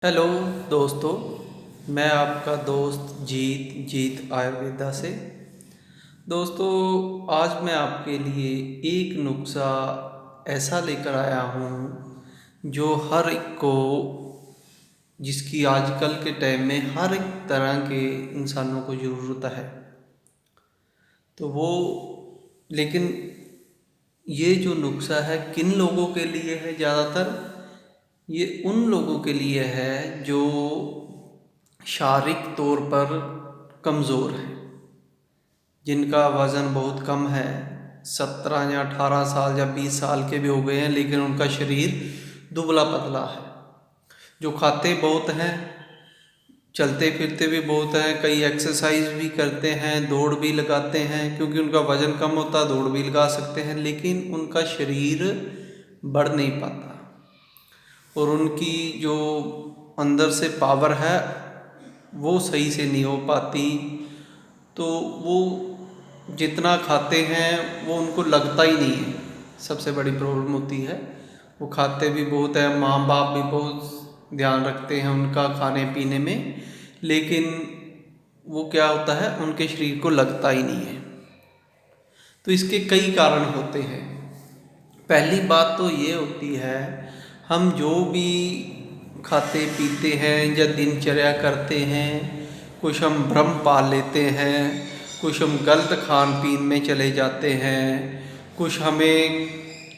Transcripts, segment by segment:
Hello दोस्तों। मैं आपका दोस्त जीत आयुर्वेदा से। दोस्तों, आज मैं आपके लिए एक नुस्खा ऐसा लेकर आया हूँ जो हर एक को, जिसकी आजकल के टाइम में हर एक तरह के इंसानों को ज़रूरत है। तो वो लेकिन ये जो नुस्खा है किन लोगों के लिए है? ज़्यादातर ये उन लोगों के लिए है जो शारीरिक तौर पर कमज़ोर है, जिनका वज़न बहुत कम है, 17 या 18 साल या 20 साल के भी हो गए हैं, लेकिन उनका शरीर दुबला पतला है, जो खाते बहुत हैं, चलते फिरते भी बहुत हैं, कई एक्सरसाइज भी करते हैं, दौड़ भी लगाते हैं, क्योंकि उनका वज़न कम होता है, दौड़ भी लगा सकते हैं, लेकिन उनका शरीर बढ़ नहीं पाता और उनकी जो अंदर से पावर है वो सही से नहीं हो पाती। तो वो जितना खाते हैं वो उनको लगता ही नहीं है, सबसे बड़ी प्रॉब्लम होती है। वो खाते भी बहुत है, माँ बाप भी बहुत ध्यान रखते हैं उनका खाने पीने में, लेकिन वो क्या होता है, उनके शरीर को लगता ही नहीं है। तो इसके कई कारण होते हैं। पहली बात तो ये होती है, हम जो भी खाते पीते हैं या दिनचर्या करते हैं, कुछ हम भ्रम पाल लेते हैं, कुछ हम गलत खान पीन में चले जाते हैं, कुछ हमें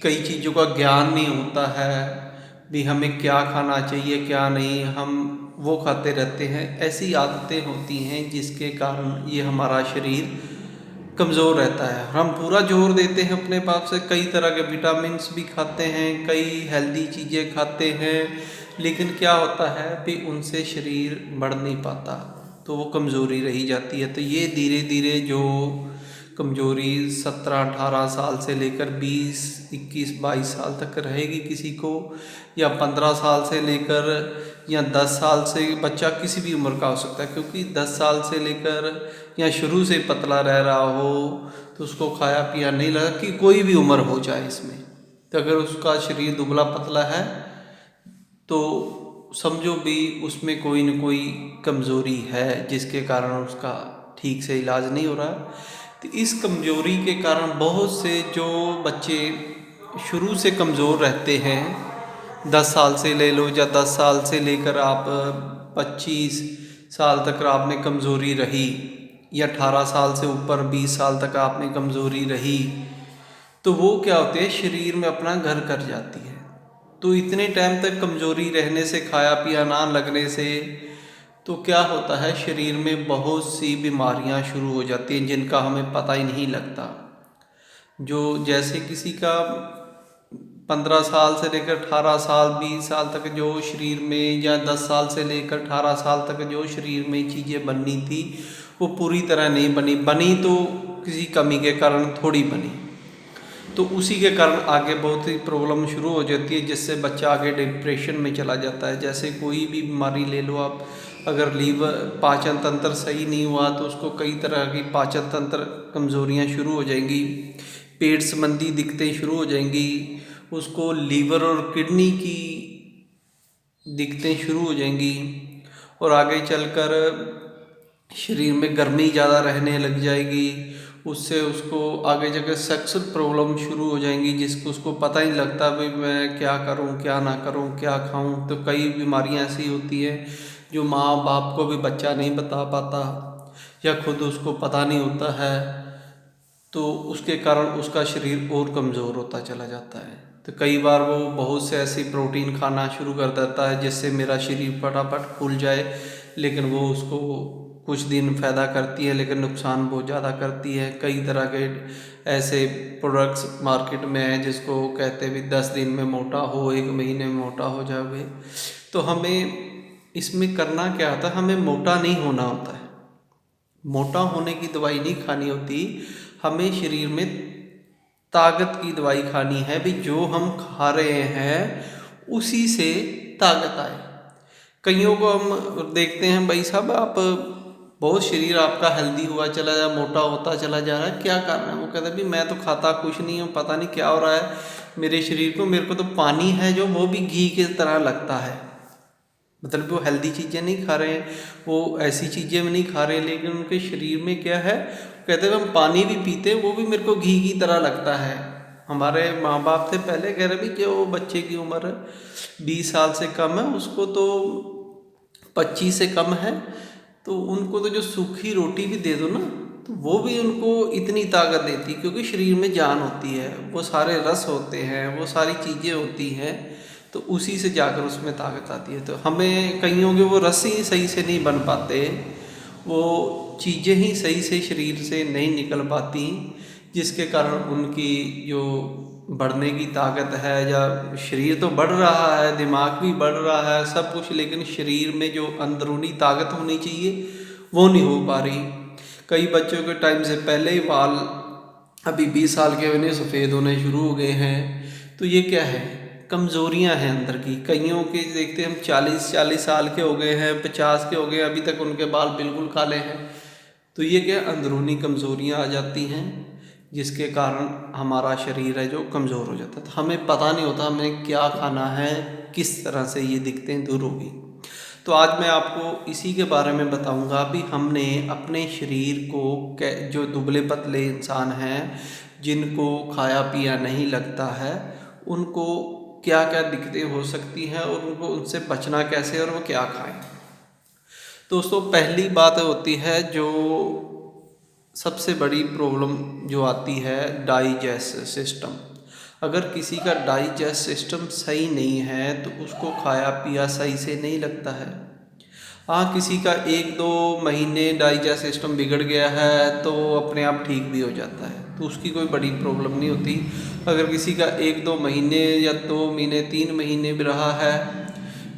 कई चीज़ों का ज्ञान नहीं होता है भी हमें क्या खाना चाहिए क्या नहीं, हम वो खाते रहते हैं। ऐसी आदतें होती हैं जिसके कारण ये हमारा शरीर कमज़ोर रहता है। हम पूरा जोर देते हैं अपने पाप से, कई तरह के विटामिन्स भी खाते हैं, कई हेल्दी चीज़ें खाते हैं, लेकिन क्या होता है कि उनसे शरीर बढ़ नहीं पाता, तो वो कमज़ोरी रही जाती है। तो ये धीरे धीरे जो कमज़ोरी 17-18 साल से लेकर 20-21-22 साल तक रहेगी किसी को, या 15 साल से लेकर या 10 साल से, बच्चा किसी भी उम्र का हो सकता है, क्योंकि 10 साल से लेकर या शुरू से पतला रह रहा हो तो उसको खाया पिया नहीं लगा, कि कोई भी उम्र हो जाए इसमें, तो अगर उसका शरीर दुबला पतला है तो समझो भी उसमें कोई न कोई कमज़ोरी है, जिसके कारण उसका ठीक से इलाज नहीं हो रहा। तो इस कमज़ोरी के कारण बहुत से जो बच्चे शुरू से कमज़ोर रहते हैं, 10 साल से ले लो या 10 साल से लेकर आप 25 साल तक आपने कमज़ोरी रही, या 18 साल से ऊपर 20 साल तक आपने कमज़ोरी रही, तो वो क्या होते हैं, शरीर में अपना घर कर जाती है। तो इतने टाइम तक कमज़ोरी रहने से, खाया पिया ना लगने से, तो क्या होता है, शरीर में बहुत सी बीमारियां शुरू हो जाती हैं जिनका हमें पता ही नहीं लगता। जो जैसे किसी का 15 साल से लेकर 18 साल 20 साल तक जो शरीर में, या 10 साल से लेकर 18 साल तक जो शरीर में चीज़ें बननी थी वो पूरी तरह नहीं बनी, बनी तो किसी कमी के कारण थोड़ी बनी, तो उसी के कारण आगे बहुत ही प्रॉब्लम शुरू हो जाती है, जिससे बच्चा आगे डिप्रेशन में चला जाता है। जैसे कोई भी बीमारी ले लो आप, अगर लीवर पाचन तंत्र सही नहीं हुआ तो उसको कई तरह की पाचन तंत्र कमज़ोरियाँ शुरू हो जाएंगी, पेट संबंधी दिक्कतें शुरू हो जाएंगी, उसको लीवर और किडनी की दिक्कतें शुरू हो जाएंगी, और आगे चलकर शरीर में गर्मी ज़्यादा रहने लग जाएगी, उससे उसको आगे जाकर सेक्सुअल प्रॉब्लम शुरू हो जाएंगी, जिसको उसको पता ही नहीं लगता भाई मैं क्या करूं क्या ना करूं, क्या खाऊं। तो कई बीमारियां ऐसी होती हैं जो माँ बाप को भी बच्चा नहीं बता पाता, या खुद उसको पता नहीं होता है, तो उसके कारण उसका शरीर और कमज़ोर होता चला जाता है। तो कई बार वो बहुत से ऐसी प्रोटीन खाना शुरू कर देता है जिससे मेरा शरीर फटाफट फूल जाए, लेकिन वो उसको कुछ दिन फ़ायदा करती है लेकिन नुकसान बहुत ज़्यादा करती है। कई तरह के ऐसे प्रोडक्ट्स मार्केट में हैं जिसको कहते भी 10 दिन में मोटा हो, 1 महीने में मोटा हो जाओगे। तो हमें इसमें करना क्या होता है, हमें मोटा नहीं होना होता है, मोटा होने की दवाई नहीं खानी होती, हमें शरीर में ताकत की दवाई खानी है भी, जो हम खा रहे हैं उसी से ताकत आए। कईयों को हम देखते हैं, भाई साहब आप बहुत शरीर आपका हेल्दी हुआ चला जा, मोटा होता चला जा रहा है, क्या कारण है? वो कहते हैं भी मैं तो खाता कुछ नहीं हूँ, पता नहीं क्या हो रहा है मेरे शरीर को, मेरे को तो पानी है जो वो भी घी की तरह लगता है। मतलब वो हेल्दी चीज़ें नहीं खा रहे हैं, वो ऐसी चीज़ें नहीं खा रहे हैं, लेकिन उनके शरीर में क्या है, कहते हैं हम पानी भी पीते हैं वो भी मेरे को घी की तरह लगता है। हमारे माँ बाप थे पहले कह रहे भी जो बच्चे की उम्र 20 साल से कम है उसको तो 25 से कम है तो उनको तो जो सूखी रोटी भी दे दो ना तो वो भी उनको इतनी ताकत देती, क्योंकि शरीर में जान होती है, वो सारे रस होते हैं, वो सारी चीज़ें होती हैं, तो उसी से जाकर उसमें ताकत आती है। तो हमें कईयों के वो रस ही सही से नहीं बन पाते, वो चीज़ें ही सही से शरीर से नहीं निकल पाती, जिसके कारण उनकी जो बढ़ने की ताकत है, या शरीर तो बढ़ रहा है, दिमाग भी बढ़ रहा है, सब कुछ, लेकिन शरीर में जो अंदरूनी ताकत होनी चाहिए वो नहीं हो पा रही। कई बच्चों के टाइम से पहले ही बाल अभी 20 साल के होने सफ़ेद होने शुरू हो गए हैं, तो ये क्या है, कमज़ोरियां हैं अंदर की। कईयों के देखते हम 40 साल के हो गए हैं, 50 के हो गए, अभी तक उनके बाल बिल्कुल काले हैं। तो ये क्या, अंदरूनी कमज़ोरियां आ जाती हैं, जिसके कारण हमारा शरीर है जो कमज़ोर हो जाता है। तो हमें पता नहीं होता हमें क्या खाना है, किस तरह से ये दिक्कतें दूर होगी। तो आज मैं आपको इसी के बारे में बताऊंगा भी हमने अपने शरीर को जो दुबले पतले इंसान हैं जिनको खाया पिया नहीं लगता है उनको क्या क्या दिक्कतें हो सकती हैं और उनको उनसे बचना कैसे और वो क्या खाएं। दोस्तों पहली बात होती है जो सबसे बड़ी प्रॉब्लम जो आती है, डाइजेस्ट सिस्टम। अगर किसी का डाइजेस्ट सिस्टम सही नहीं है तो उसको खाया पिया सही से नहीं लगता है। हाँ, किसी का 1-2 महीने डाइजेस्ट सिस्टम बिगड़ गया है तो अपने आप ठीक भी हो जाता है, तो उसकी कोई बड़ी प्रॉब्लम नहीं होती। अगर किसी का 1-2 महीने या 2 महीने 3 महीने भी रहा है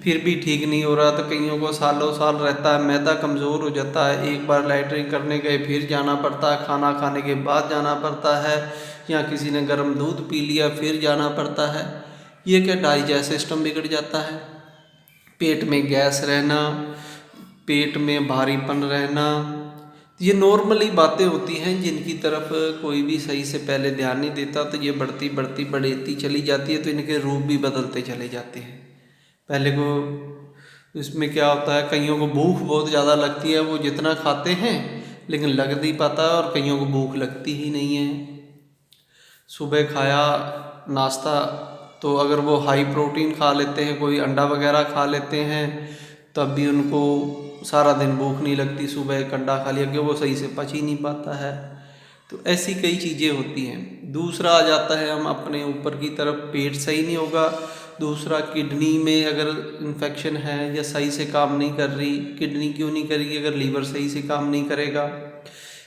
फिर भी ठीक नहीं हो रहा, तो कईयों को सालों साल रहता है, मैदा कमज़ोर हो जाता है, एक बार लैट्रिन करने गए फिर जाना पड़ता है, खाना खाने के बाद जाना पड़ता है, या किसी ने गर्म दूध पी लिया फिर जाना पड़ता है। ये क्या, डाइजेस्ट सिस्टम बिगड़ जाता है। पेट में गैस रहना, पेट में भारीपन रहना, ये नॉर्मली बातें होती हैं जिनकी तरफ कोई भी सही से पहले ध्यान नहीं देता, तो ये बढ़ती बढ़ती बढ़ती चली जाती है, तो इनके रूप भी बदलते चले जाते हैं। पहले को इसमें क्या होता है, कईयों को भूख बहुत ज़्यादा लगती है, वो जितना खाते हैं लेकिन लग नहीं पाता, और कईयों को भूख लगती ही नहीं है। सुबह खाया नाश्ता तो अगर वो हाई प्रोटीन खा लेते हैं, कोई अंडा वगैरह खा लेते हैं, तब भी उनको सारा दिन भूख नहीं लगती। सुबह एक अंडा खा लिया कि वो सही से पच ही नहीं पाता है। तो ऐसी कई चीज़ें होती हैं। दूसरा आ जाता है हम अपने ऊपर की तरफ, पेट सही नहीं होगा। दूसरा, किडनी में अगर इन्फेक्शन है या सही से काम नहीं कर रही, किडनी क्यों नहीं करेगी, अगर लीवर सही से काम नहीं करेगा।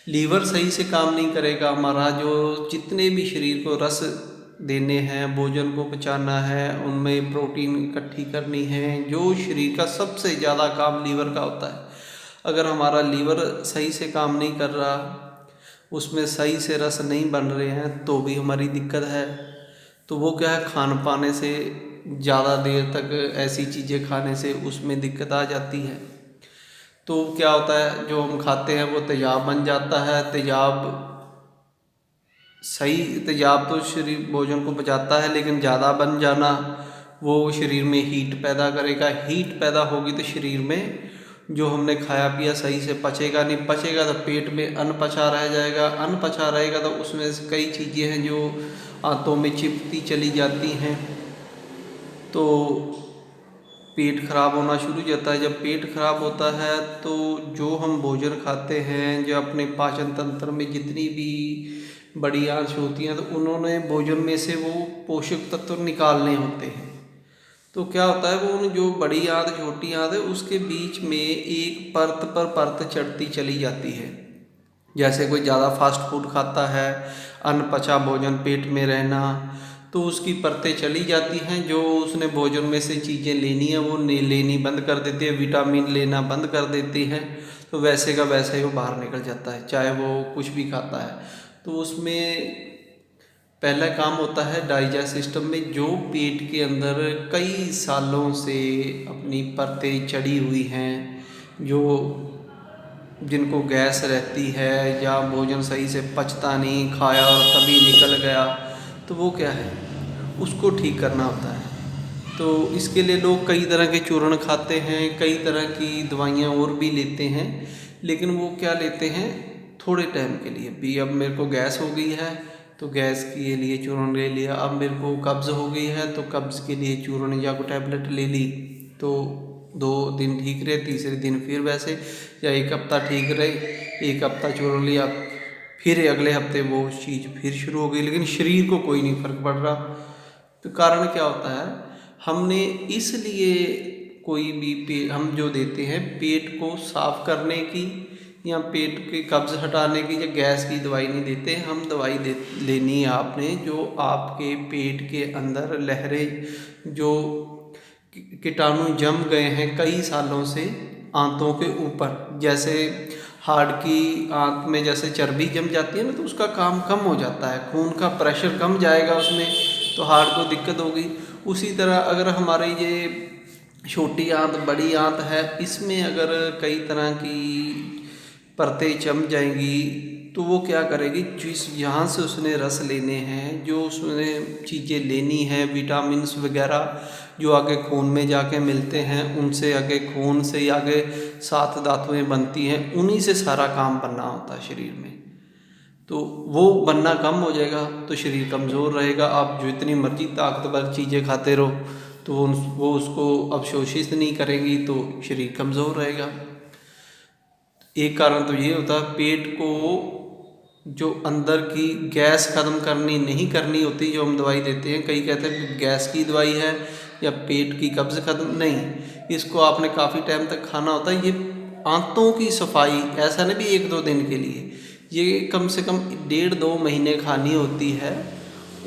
लीवर सही से काम नहीं करेगा, हमारा जो जितने भी शरीर को रस देने हैं, भोजन को पचाना है, उनमें प्रोटीन इकट्ठी करनी है, जो शरीर का सबसे ज़्यादा काम लीवर का होता है। अगर हमारा लीवर सही से काम नहीं कर रहा, उसमें सही से रस नहीं बन रहे हैं, तो भी हमारी दिक्कत है। तो वो क्या है, खान पाने से ज़्यादा देर तक ऐसी चीज़ें खाने से उसमें दिक्कत आ जाती है। तो क्या होता है, जो हम खाते हैं वो तेजाब बन जाता है। तेजाब तो शरीर भोजन को पचाता है, लेकिन ज़्यादा बन जाना वो शरीर में हीट पैदा करेगा। हीट पैदा होगी तो शरीर में जो हमने खाया पिया सही से पचेगा नहीं, पचेगा तो पेट में अनपचा रह जाएगा, अनपचा रहेगा तो उसमें से कई चीज़ें हैं जो आंतों में चिपकती चली जाती हैं, तो पेट खराब होना शुरू हो जाता है। जब पेट खराब होता है तो जो हम भोजन खाते हैं, जो अपने पाचन तंत्र में जितनी भी बड़ी आंच होती हैं, तो उन्होंने भोजन में से वो पोषक तत्व निकालने होते हैं। तो क्या होता है, वो जो बड़ी आंत छोटी आंत है उसके बीच में एक परत पर परत चढ़ती चली जाती है। जैसे कोई ज़्यादा फास्ट फूड खाता है, अनपचा भोजन पेट में रहना, तो उसकी परतें चली जाती हैं। जो उसने भोजन में से चीज़ें लेनी है वो लेनी बंद कर देती है, विटामिन लेना बंद कर देती हैं, तो वैसे का वैसे ही वो बाहर निकल जाता है, चाहे वो कुछ भी खाता है। तो उसमें पहला काम होता है डाइजेस्ट सिस्टम में, जो पेट के अंदर कई सालों से अपनी परतें चढ़ी हुई हैं, जो जिनको गैस रहती है या भोजन सही से पचता नहीं, खाया और तभी निकल गया, तो वो क्या है, उसको ठीक करना होता है। तो इसके लिए लोग कई तरह के चूर्ण खाते हैं, कई तरह की दवाइयाँ और भी लेते हैं, लेकिन वो क्या लेते हैं थोड़े टाइम के लिए भी। अब मेरे को गैस हो गई है तो गैस के लिए चूर्ण ले लिया, अब मेरे को कब्ज़ हो गई है तो कब्ज़ के लिए चूर्ण या कोई टैबलेट ले ली, तो 2 दिन ठीक रहे, तीसरे दिन फिर वैसे, या 1 हफ्ता ठीक रहे, 1 हफ्ता चूर्ण लिया, फिर अगले हफ्ते वो चीज़ फिर शुरू हो गई, लेकिन शरीर को कोई नहीं फ़र्क पड़ रहा। तो कारण क्या होता है, हमने इसलिए कोई भी हम जो देते हैं पेट को साफ करने की या पेट के कब्ज़ हटाने की या गैस की दवाई नहीं देते। हम दवाई लेनी है आपने जो आपके पेट के अंदर लहरें जो कीटाणु जम गए हैं कई सालों से आंतों के ऊपर, जैसे हार्ट की आंत में जैसे चर्बी जम जाती है ना, तो उसका काम कम हो जाता है, खून का प्रेशर कम जाएगा उसमें, तो हार्ट को दिक्कत होगी। उसी तरह अगर हमारे ये छोटी आंत बड़ी आंत है, इसमें अगर कई तरह की परतें जम जाएंगी तो वो क्या करेगी, जिस जहाँ से उसने रस लेने हैं, जो उसने चीज़ें लेनी हैं, विटामिन्स वगैरह जो आगे खून में जाके मिलते हैं, उनसे आगे खून से आगे 7 धातुएँ बनती हैं, उन्हीं से सारा काम बनना होता है शरीर में। तो वो बनना कम हो जाएगा तो शरीर कमज़ोर रहेगा। आप जो इतनी मर्जी ताकतवर चीज़ें खाते रहो तो वो उसको अवशोषित नहीं करेंगी, तो शरीर कमज़ोर रहेगा। एक कारण तो ये होता है, पेट को जो अंदर की गैस ख़त्म करनी नहीं करनी होती, जो हम दवाई देते हैं, कई कहते हैं कि गैस की दवाई है या पेट की कब्ज़ ख़त्म, नहीं, इसको आपने काफ़ी टाइम तक खाना होता है। ये आंतों की सफाई ऐसा नहीं भी 1-2 दिन के लिए, ये कम से कम 1.5-2 महीने खानी होती है।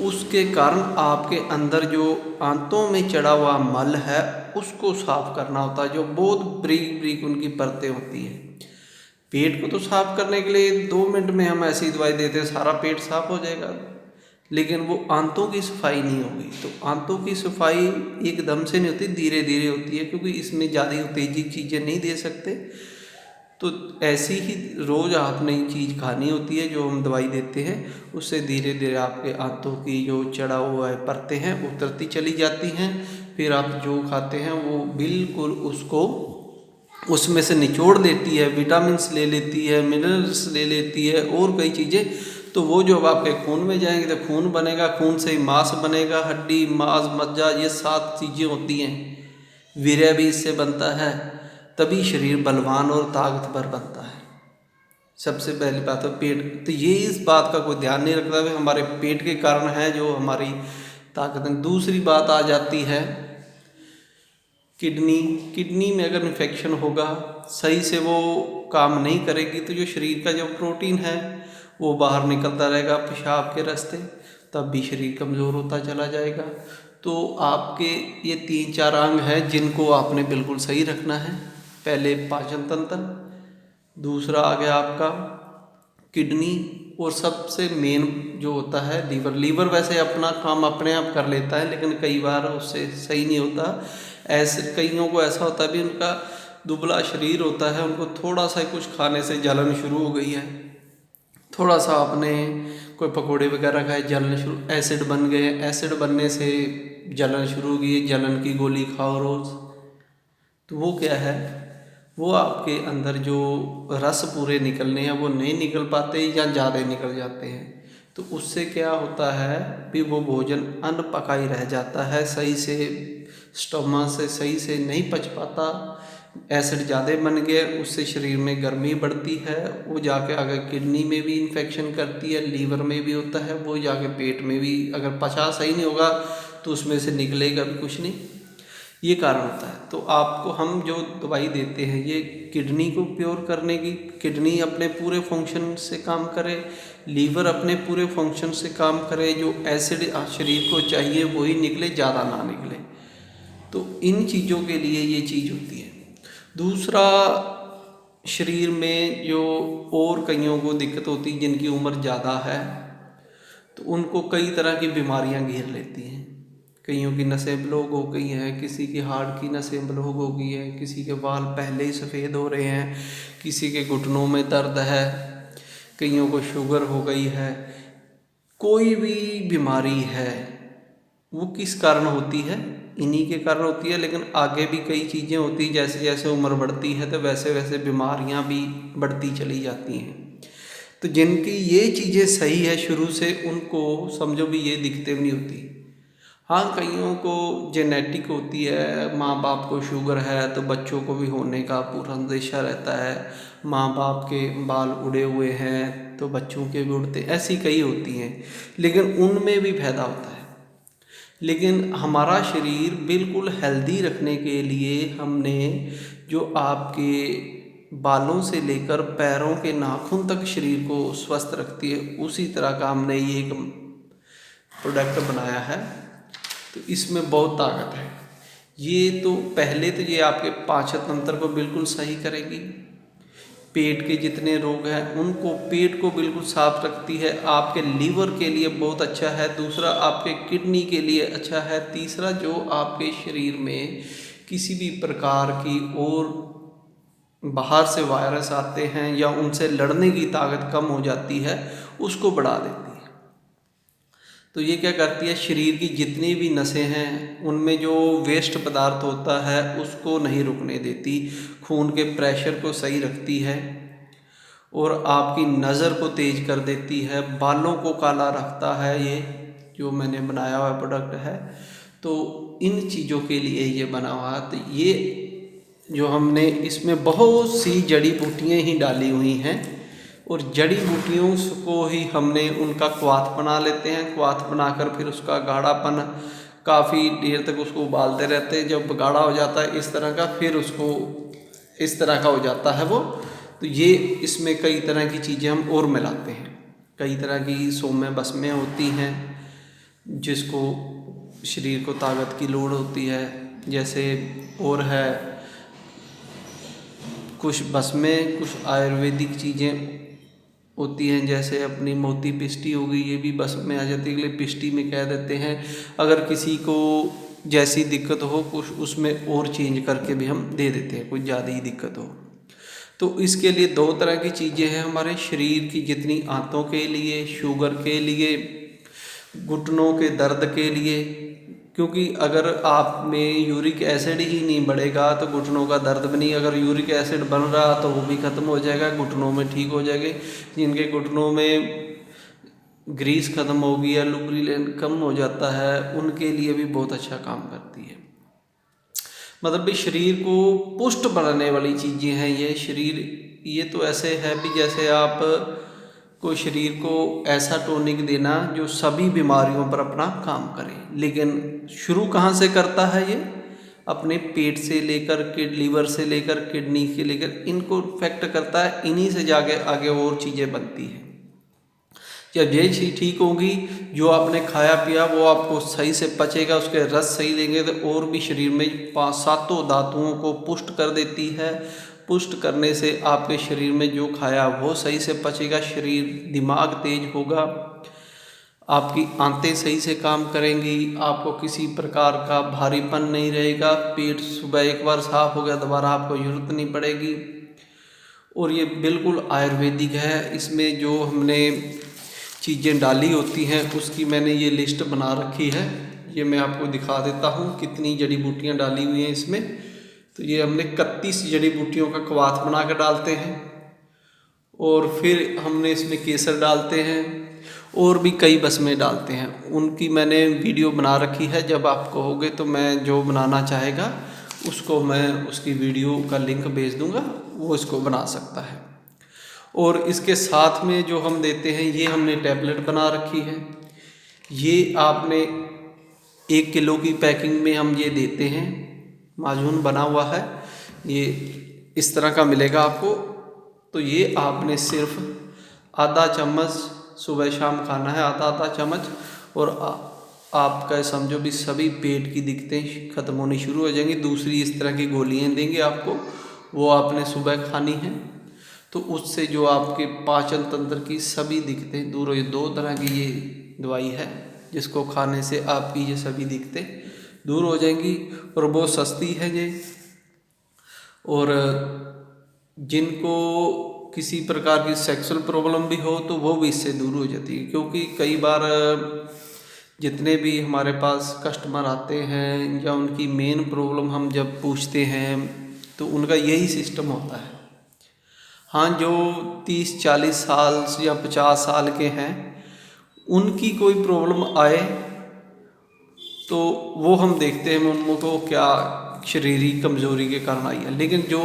उसके कारण आपके अंदर जो आंतों में चढ़ा हुआ मल है उसको साफ करना होता है, जो बहुत बारीक बारीक उनकी परतें होती हैं। पेट को तो साफ करने के लिए 2 मिनट में हम ऐसी दवाई देते हैं, सारा पेट साफ हो जाएगा, लेकिन वो आंतों की सफाई नहीं होगी। तो आंतों की सफाई एकदम से नहीं होती, धीरे धीरे होती है, क्योंकि इसमें ज़्यादा उत्तेजित चीज़ें नहीं दे सकते। तो ऐसी ही रोज़ आपने चीज़ खानी होती है जो हम दवाई देते हैं, उससे धीरे धीरे आपके आंतों की जो चढ़ा हुआ है परतें हैं उतरती चली जाती हैं। फिर आप जो खाते हैं वो बिल्कुल उसको उसमें से निचोड़ देती है, विटामिन्स ले लेती है, मिनरल्स ले लेती है और कई चीज़ें। तो वो जो अब आपके खून में जाएंगे तो खून बनेगा, खून से ही मांस बनेगा, हड्डी मांस मज्जा ये 7 चीज़ें होती हैं, वीर्य भी इससे बनता है, तभी शरीर बलवान और ताकतवर बनता है। सबसे पहली बात है पेट, तो ये इस बात का कोई ध्यान नहीं रखता है, हमारे पेट के कारण है जो हमारी ताकत है। दूसरी बात आ जाती है किडनी में अगर इन्फेक्शन होगा, सही से वो काम नहीं करेगी, तो जो शरीर का जो प्रोटीन है वो बाहर निकलता रहेगा पेशाब के रास्ते, तब भी शरीर कमज़ोर होता चला जाएगा। तो आपके ये 3-4 अंग हैं जिनको आपने बिल्कुल सही रखना है। पहले पाचन तंत्र, दूसरा आ गया आपका किडनी, और सबसे मेन जो होता है लीवर वैसे अपना काम अपने आप कर लेता है, लेकिन कई बार उससे सही नहीं होता। ऐसे कईयों को ऐसा होता है भी उनका दुबला शरीर होता है, उनको थोड़ा सा कुछ खाने से जलन शुरू हो गई है, थोड़ा सा आपने कोई पकोड़े वगैरह खाए जलन शुरू, एसिड बन गए, एसिड बनने से जलन शुरू हो गई, जलन की गोली खाओ रोज़। तो वो क्या है, वो आपके अंदर जो रस पूरे निकलने हैं वो नहीं निकल पाते या ज़्यादा निकल जाते हैं। तो उससे क्या होता है भी वो भोजन अनपका ही रह जाता है, सही से स्टोमक से सही से नहीं पच पाता, एसिड ज़्यादा बन गया, उससे शरीर में गर्मी बढ़ती है, वो जाके आगे किडनी में भी इन्फेक्शन करती है, लीवर में भी होता है, वो जाके पेट में भी अगर पचा सही नहीं होगा तो उसमें से निकलेगा भी कुछ नहीं, ये कारण होता है। तो आपको हम जो दवाई देते हैं ये किडनी को प्योर करने की, किडनी अपने पूरे फंक्शन से काम करे, लीवर अपने पूरे फंक्शन से काम करे, जो एसिड शरीर को चाहिए वही निकले, ज़्यादा ना निकले। तो इन चीज़ों के लिए ये चीज़ होती है। दूसरा, शरीर में जो और कईयों को दिक्कत होती है जिनकी उम्र ज़्यादा है, तो उनको कई तरह की बीमारियां घेर लेती हैं। कईयों की नसें ब्लॉक हो गई हैं, किसी की हार्ट की नसें ब्लॉक हो गई है, किसी के बाल पहले ही सफ़ेद हो रहे हैं, किसी के घुटनों में दर्द है, कईयों को शुगर हो गई है। कोई भी बीमारी है वो किस कारण होती है, इन्हीं के कारण होती है, लेकिन आगे भी कई चीज़ें होती हैं। जैसे जैसे उम्र बढ़ती है तो वैसे वैसे बीमारियां भी बढ़ती चली जाती हैं। तो जिनकी ये चीज़ें सही है शुरू से, उनको समझो भी ये दिक्कतें भी नहीं होती। हाँ, कईयों को जेनेटिक होती है, माँ बाप को शुगर है तो बच्चों को भी होने का पूरा अंदेशा रहता है। माँ बाप के बाल उड़े हुए हैं तो बच्चों के भी उड़ते, ऐसी कई होती हैं, लेकिन उनमें भी फायदा होता है। लेकिन हमारा शरीर बिल्कुल हेल्दी रखने के लिए हमने जो आपके बालों से लेकर पैरों के नाखून तक शरीर को स्वस्थ रखती है, उसी तरह का हमने ये एक प्रोडक्ट बनाया है। तो इसमें बहुत ताकत है। ये तो पहले तो ये आपके पाचन तंत्र को बिल्कुल सही करेगी। पेट के जितने रोग हैं उनको, पेट को बिल्कुल साफ रखती है। आपके लीवर के लिए बहुत अच्छा है। दूसरा, आपके किडनी के लिए अच्छा है। तीसरा, जो आपके शरीर में किसी भी प्रकार की और बाहर से वायरस आते हैं या उनसे लड़ने की ताकत कम हो जाती है, उसको बढ़ा देती है। तो ये क्या करती है, शरीर की जितनी भी नसें हैं उनमें जो वेस्ट पदार्थ होता है उसको नहीं रुकने देती, खून के प्रेशर को सही रखती है और आपकी नज़र को तेज कर देती है, बालों को काला रखता है। ये जो मैंने बनाया हुआ प्रोडक्ट है, तो इन चीज़ों के लिए ये बना हुआ है। तो ये जो हमने इसमें बहुत सी जड़ी बूटियाँ ही डाली हुई हैं और जड़ी बूटियों को ही हमने उनका क्वाथ बना लेते हैं। क्वाथ बनाकर फिर उसका गाढ़ापन काफ़ी देर तक उसको उबालते रहते हैं। जब गाढ़ा हो जाता है इस तरह का, फिर उसको इस तरह का हो जाता है वो। तो ये इसमें कई तरह की चीज़ें हम और मिलाते हैं। कई तरह की सौम्य बसमें होती हैं जिसको शरीर को ताकत की लोड़ होती है। जैसे और है कुछ बसमें, कुछ आयुर्वेदिक चीज़ें होती हैं, जैसे अपनी मोती पिष्टी हो गई, ये भी बस में आ जाती है, के लिए पिष्टी में कह देते हैं। अगर किसी को जैसी दिक्कत हो कुछ उसमें और चेंज करके भी हम दे देते हैं, कुछ ज़्यादा ही दिक्कत हो तो। इसके लिए दो तरह की चीज़ें हैं हमारे शरीर की, जितनी आंतों के लिए, शुगर के लिए, घुटनों के दर्द के लिए। क्योंकि अगर आप में यूरिक एसिड ही नहीं बढ़ेगा तो घुटनों का दर्द भी नहीं। अगर यूरिक एसिड बन रहा तो वो भी ख़त्म हो जाएगा, घुटनों में ठीक हो जाएंगे। जिनके घुटनों में ग्रीस ख़त्म होगी या लुब्रिकेंट कम हो जाता है, उनके लिए भी बहुत अच्छा काम करती है। मतलब भी शरीर को पुष्ट बनाने वाली चीज़ें हैं ये। शरीर ये तो ऐसे है भी जैसे आप को शरीर को ऐसा टॉनिक देना जो सभी बीमारियों पर अपना काम करे। लेकिन शुरू कहाँ से करता है ये, अपने पेट से लेकर लीवर से लेकर किडनी से लेकर इनको इफेक्ट करता है। इन्हीं से जाके आगे और चीज़ें बनती हैं। जब ये चीज़ ठीक होगी, जो आपने खाया पिया वो आपको सही से पचेगा, उसके रस सही लेंगे तो और भी शरीर में 5-7 धातुओं को पुष्ट कर देती है। पुष्ट करने से आपके शरीर में जो खाया वो सही से पचेगा, शरीर दिमाग तेज होगा, आपकी आंतें सही से काम करेंगी, आपको किसी प्रकार का भारीपन नहीं रहेगा, पेट सुबह एक बार साफ हो गया दोबारा आपको जरूरत नहीं पड़ेगी। और ये बिल्कुल आयुर्वेदिक है। इसमें जो हमने चीज़ें डाली होती हैं उसकी मैंने ये लिस्ट बना रखी है। ये मैं आपको दिखा देता हूँ कितनी जड़ी बूटियाँ डाली हुई हैं इसमें। तो ये हमने 31 जड़ी बूटियों का क्वाथ बना कर डालते हैं और फिर हमने इसमें केसर डालते हैं और भी कई बसमें डालते हैं। उनकी मैंने वीडियो बना रखी है, जब आप कहोगे तो मैं जो बनाना चाहेगा उसको मैं उसकी वीडियो का लिंक भेज दूँगा, वो इसको बना सकता है। और इसके साथ में जो हम देते हैं ये हमने टैबलेट बना रखी है। ये आपने 1 किलो की पैकिंग में हम ये देते हैं, माजून बना हुआ है, ये इस तरह का मिलेगा आपको। तो ये आपने सिर्फ आधा चम्मच सुबह शाम खाना है, आधा चम्मच, और आपका समझो भी सभी पेट की दिक्कतें ख़त्म होनी शुरू हो जाएंगी। दूसरी इस तरह की गोलियां देंगे आपको, वो आपने सुबह खानी है, तो उससे जो आपके पाचन तंत्र की सभी दिक्कतें दूर हो। ये 2 तरह की ये दवाई है जिसको खाने से आपकी ये सभी दिक्कतें दूर हो जाएंगी और बहुत सस्ती है ये। और जिनको किसी प्रकार की सेक्सुअल प्रॉब्लम भी हो तो वो भी इससे दूर हो जाती है। क्योंकि कई बार जितने भी हमारे पास कस्टमर आते हैं या उनकी मेन प्रॉब्लम हम जब पूछते हैं तो उनका यही सिस्टम होता है। हाँ, जो 30-40 साल या 50 साल के हैं उनकी कोई प्रॉब्लम आए तो वो हम देखते हैं उनको क्या शरीरिक कमज़ोरी के कारण आई है। लेकिन जो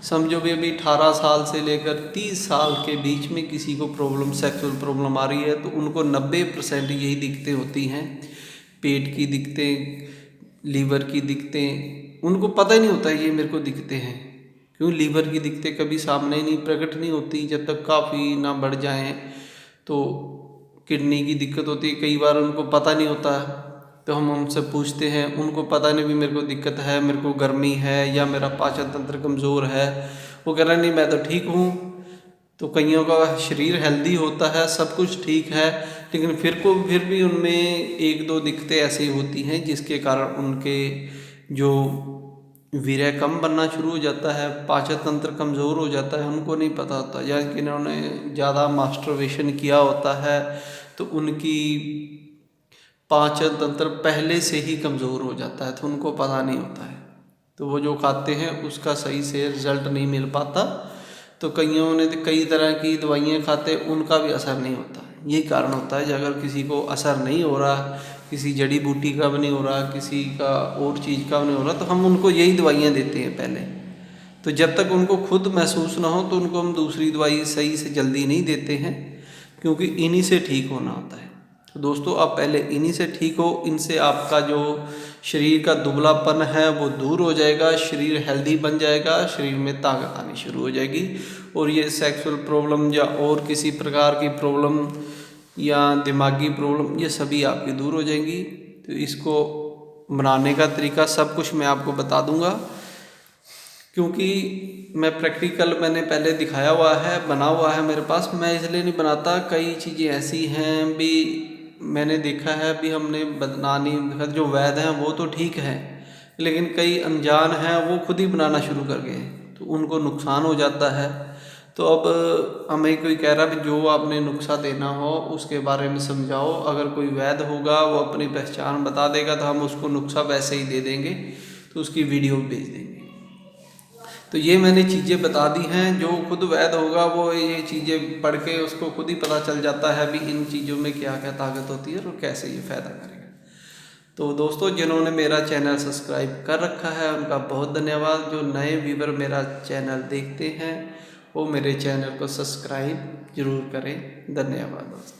समझो भी अभी 18 साल से लेकर 30 साल के बीच में किसी को प्रॉब्लम, सेक्सुअल प्रॉब्लम आ रही है तो उनको 90% यही दिक्कतें होती हैं। पेट की दिक्कतें, लीवर की दिक्कतें, उनको पता ही नहीं होता ये मेरे को दिक्कतें हैं। क्यों? लीवर की दिक्कतें कभी सामने नहीं प्रकट नहीं होती जब तक काफ़ी ना बढ़ जाएं। तो किडनी की दिक्कत होती है, कई बार उनको पता नहीं होता तो हम उनसे पूछते हैं, उनको पता नहीं भी मेरे को दिक्कत है, मेरे को गर्मी है या मेरा पाचन तंत्र कमज़ोर है। वो कह रहे हैं नहीं मैं तो ठीक हूँ। तो कईयों का शरीर हेल्दी होता है, सब कुछ ठीक है, लेकिन फिर भी उनमें 1-2 दिक्कतें ऐसी होती हैं जिसके कारण उनके जो वीर्य कम बनना शुरू हो जाता है, पाचन तंत्र कमज़ोर हो जाता है, उनको नहीं पता होता। या कि इन्होंने ज़्यादा मास्टरबेशन किया होता है तो उनकी पाचन तंत्र पहले से ही कमज़ोर हो जाता है तो उनको पता नहीं होता है। तो वो जो खाते हैं उसका सही से रिज़ल्ट नहीं मिल पाता। तो कईयों ने कई तरह की दवाइयाँ खाते, उनका भी असर नहीं होता। यही कारण होता है। अगर किसी को असर नहीं हो रहा, किसी जड़ी बूटी का भी नहीं हो रहा, किसी का और चीज़ का भी नहीं हो रहा, तो हम उनको यही दवाइयाँ देते हैं पहले। तो जब तक उनको खुद महसूस ना हो तो उनको हम दूसरी दवाई सही से जल्दी नहीं देते हैं, क्योंकि इन्हीं से ठीक होना होता है। तो दोस्तों, आप पहले इन्हीं से ठीक हो। इनसे आपका जो शरीर का दुबलापन है वो दूर हो जाएगा, शरीर हेल्दी बन जाएगा, शरीर में ताकत आनी शुरू हो जाएगी और ये सेक्सुअल प्रॉब्लम या और किसी प्रकार की प्रॉब्लम या दिमागी प्रॉब्लम, ये सभी आपकी दूर हो जाएंगी। तो इसको बनाने का तरीका सब कुछ मैं आपको बता दूंगा, क्योंकि मैंने पहले दिखाया हुआ है, बना हुआ है मेरे पास। मैं इसलिए नहीं बनाता, कई चीज़ें ऐसी हैं भी मैंने देखा है भी हमने बनानी, जो वैद हैं वो तो ठीक है, लेकिन कई अनजान हैं वो खुद ही बनाना शुरू कर गए तो उनको नुकसान हो जाता है। तो अब हमें कोई कह रहा भी जो आपने नुस्खा देना हो उसके बारे में समझाओ। अगर कोई वैद होगा वो अपनी पहचान बता देगा तो हम उसको नुस्खा वैसे ही दे देंगे, तो उसकी वीडियो भेज देंगे। तो ये मैंने चीज़ें बता दी हैं। जो खुद वैद होगा वो ये चीज़ें पढ़ के उसको खुद ही पता चल जाता है भी इन चीज़ों में क्या क्या ताकत होती है और कैसे ये फ़ायदा करेगा। तो दोस्तों, जिन्होंने मेरा चैनल सब्सक्राइब कर रखा है उनका बहुत धन्यवाद। जो नए व्यूवर मेरा चैनल देखते हैं वो मेरे चैनल को सब्सक्राइब ज़रूर करें। धन्यवाद दोस्तों।